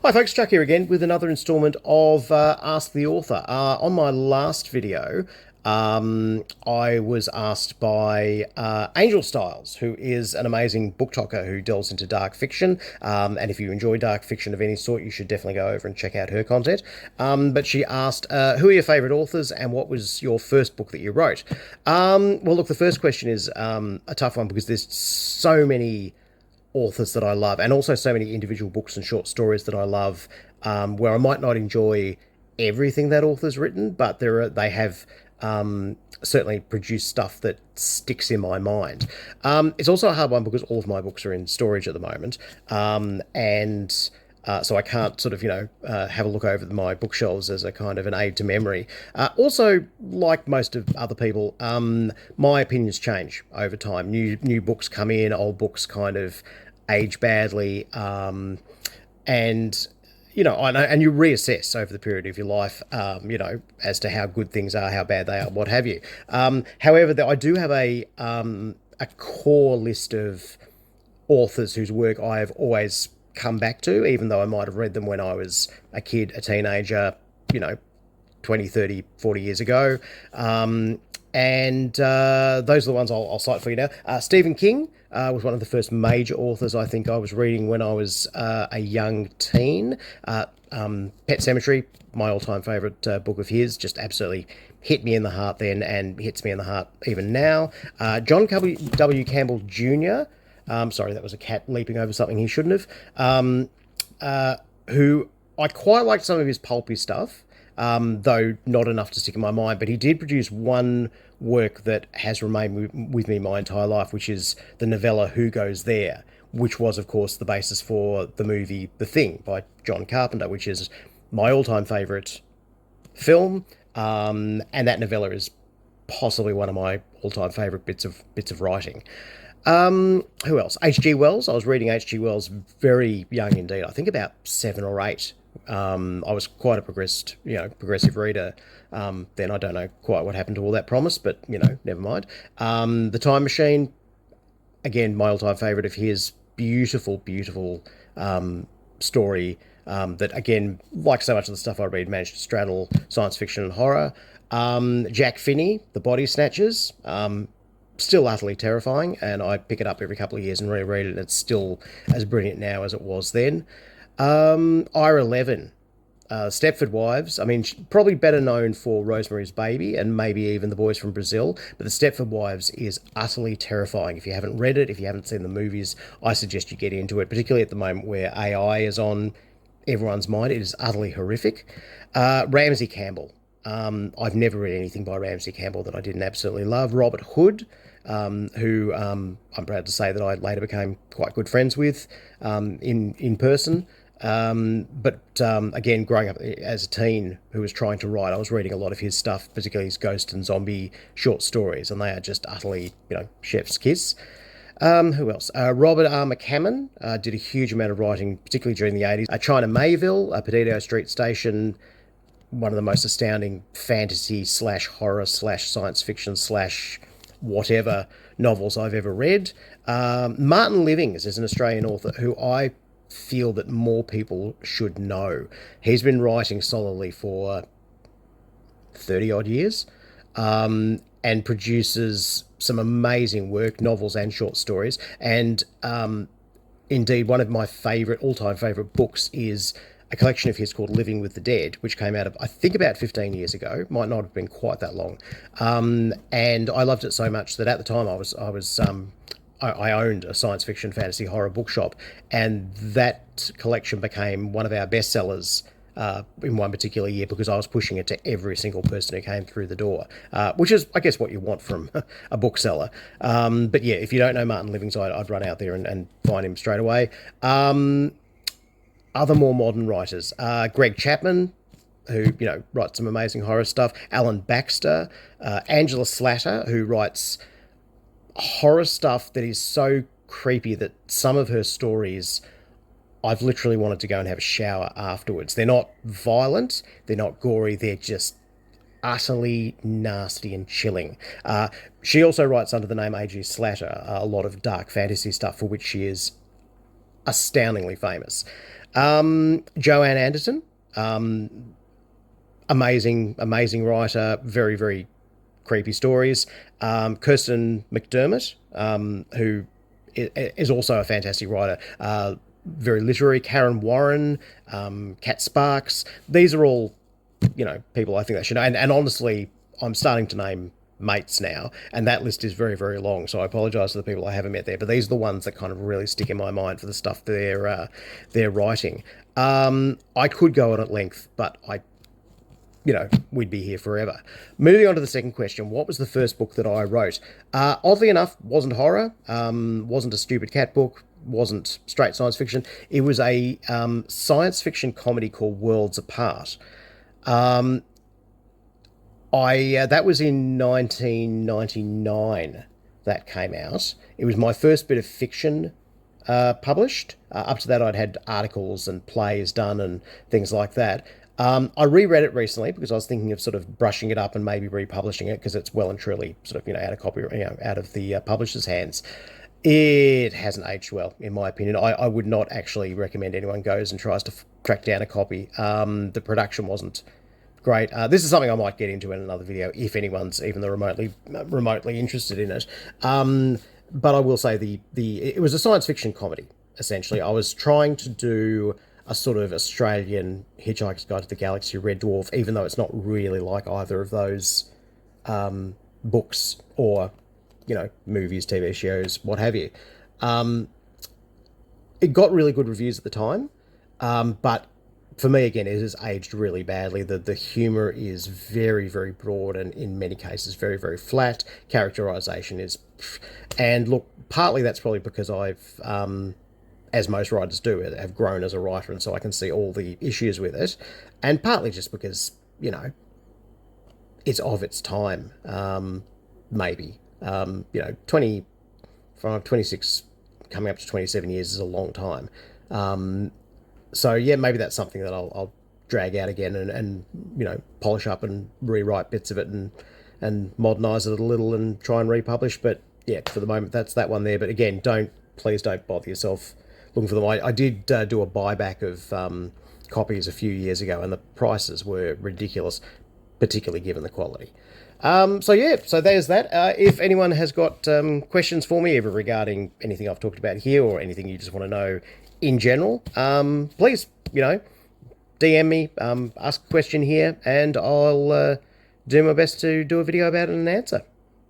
Hi folks, Chuck here again with another installment of Ask the Author. On my last video, I was asked by Angel Styles, who is an amazing book talker who delves into dark fiction. And if you enjoy dark fiction of any sort, you should definitely go over and check out her content. But she asked, who are your favourite authors and what was your first book that you wrote? Well, look, the first question is a tough one because there's so many authors that I love, and also so many individual books and short stories that I love, where I might not enjoy everything that author's written, but they have certainly produced stuff that sticks in my mind. It's also a hard one because all of my books are in storage at the moment, and so I can't sort of, have a look over my bookshelves as a kind of an aid to memory. Also, like most of other people, my opinions change over time. New books come in, old books kind of age badly, and and you reassess over the period of your life, as to how good things are, how bad they are, what have you. However, I do have a core list of authors whose work I have always come back to, even though I might have read them when I was a kid, a teenager, you know, 20, 30, 40 years ago. And those are the ones I'll cite for you now. Stephen King was one of the first major authors I think I was reading when I was a young teen. Pet Sematary, my all-time favourite book of his, just absolutely hit me in the heart then and hits me in the heart even now. John W. Campbell Jr., sorry, that was a cat leaping over something he shouldn't have, who I quite liked some of his pulpy stuff, though not enough to stick in my mind. But he did produce one work that has remained with me my entire life, which is the novella Who Goes There, which was, of course, the basis for the movie The Thing by John Carpenter, which is my all-time favourite film. And that novella is possibly one of my all-time favourite bits of writing. Who else? H.G. Wells. I was reading H.G. Wells very young indeed. I think about 7 or 8. I was quite a progressive reader. Then I don't know quite what happened to all that promise, but never mind. The Time Machine, again, my all-time favourite of his. Beautiful, beautiful story that, again, like so much of the stuff I read, managed to straddle science fiction and horror. Jack Finney, The Body Snatchers. Still utterly terrifying, and I pick it up every couple of years and reread it, and it's still as brilliant now as it was then. Ira Levin, Stepford Wives. I mean, probably better known for Rosemary's Baby and maybe even The Boys from Brazil, but the Stepford Wives is utterly terrifying. If you haven't read it, if you haven't seen the movies, I suggest you get into it, particularly at the moment where AI is on everyone's mind. It is utterly horrific. Ramsey Campbell. I've never read anything by Ramsey Campbell that I didn't absolutely love. Robert Hood, who I'm proud to say that I later became quite good friends with in person. But again, growing up as a teen who was trying to write, I was reading a lot of his stuff, particularly his ghost and zombie short stories, and they are just utterly, chef's kiss. Who else? Robert R. McCammon did a huge amount of writing, particularly during the 80s. China Mayville, Perdido Street Station, one of the most astounding fantasy slash horror slash science fiction slash whatever novels I've ever read. Martin Livings is an Australian author who I feel that more people should know. He's been writing solidly for 30 odd years, and produces some amazing work, novels and short stories. And indeed, one of my all-time favourite books is a collection of his called Living with the Dead, which came out of, I think, about 15 years ago. Might not have been quite that long. And I loved it so much that at the time I owned a science fiction, fantasy, horror bookshop, and that collection became one of our bestsellers in one particular year because I was pushing it to every single person who came through the door, which is, I guess, what you want from a bookseller. But yeah, if you don't know Martin Livings, I'd run out there and find him straight away. Other more modern writers, Greg Chapman, who writes some amazing horror stuff. Alan Baxter, Angela Slatter, who writes horror stuff that is so creepy that some of her stories I've literally wanted to go and have a shower afterwards. They're not violent, they're not gory, they're just utterly nasty and chilling. She also writes under the name A.G. Slatter a lot of dark fantasy stuff for which she is astoundingly famous. Joanne Anderson, amazing writer, very, very creepy stories. Kirsten McDermott, who is also a fantastic writer, very literary. Karen Warren, Kat Sparks. These are all, people I think they should know. And honestly, I'm starting to name mates now, and that list is very, very long. So I apologise to the people I haven't met there, but these are the ones that kind of really stick in my mind for the stuff they're writing. I could go on at length, but we'd be here forever. Moving on to the second question, what was the first book that I wrote? Oddly enough, wasn't horror, wasn't a stupid cat book, wasn't straight science fiction. It was a science fiction comedy called Worlds Apart. That was in 1999 that came out. It was my first bit of fiction published. Up to that, I'd had articles and plays done and things like that. I reread it recently because I was thinking of sort of brushing it up and maybe republishing it because it's well and truly sort of out of copy, out of the publisher's hands. It hasn't aged well, in my opinion. I would not actually recommend anyone goes and tries to track down a copy. The production wasn't great. This is something I might get into in another video if anyone's even remotely interested in it. But I will say it was a science fiction comedy. Essentially, I was trying to do a sort of Australian Hitchhiker's Guide to the Galaxy, Red Dwarf, even though it's not really like either of those books or movies, TV shows, what have you. It got really good reviews at the time, but for me, again, it has aged really badly. The humor is very, very broad and in many cases very, very flat. Characterization is, and look, partly that's probably because I've, as most writers do, have grown as a writer, and so I can see all the issues with it, and partly just because it's of its time, maybe. 26, coming up to 27 years is a long time. So yeah, maybe that's something that I'll drag out again and polish up and rewrite bits of it and modernize it a little and try and republish. But yeah, for the moment, that's that one there. But again, please don't bother yourself looking for them. I did do a buyback of copies a few years ago, and the prices were ridiculous, particularly given the quality. So there's that. If anyone has got questions for me, either regarding anything I've talked about here or anything you just want to know in general, please, DM me, ask a question here, and I'll do my best to do a video about it and answer.